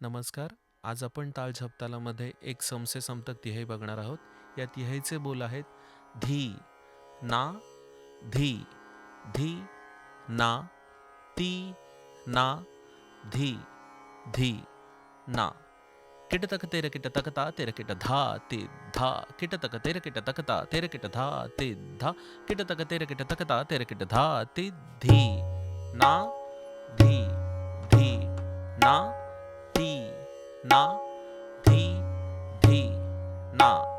नमस्कार. आज आपण ताल झपतालामध्ये एक समसे समतक तिहाई बघणार आहोत. या तिहाईचे बोल आहेत धी, ना, धी, धी, ना, ती, ना, धी, धी, ना. किट तक तेर किट तकता तेर किट धा ते धा किट तक तेर किट तकता तेर किट धा ते धा किट तक तेर किट तकता तेर किट धा ते धी, ना, धी, धी, ना, ती, ना, धी, धी, ना.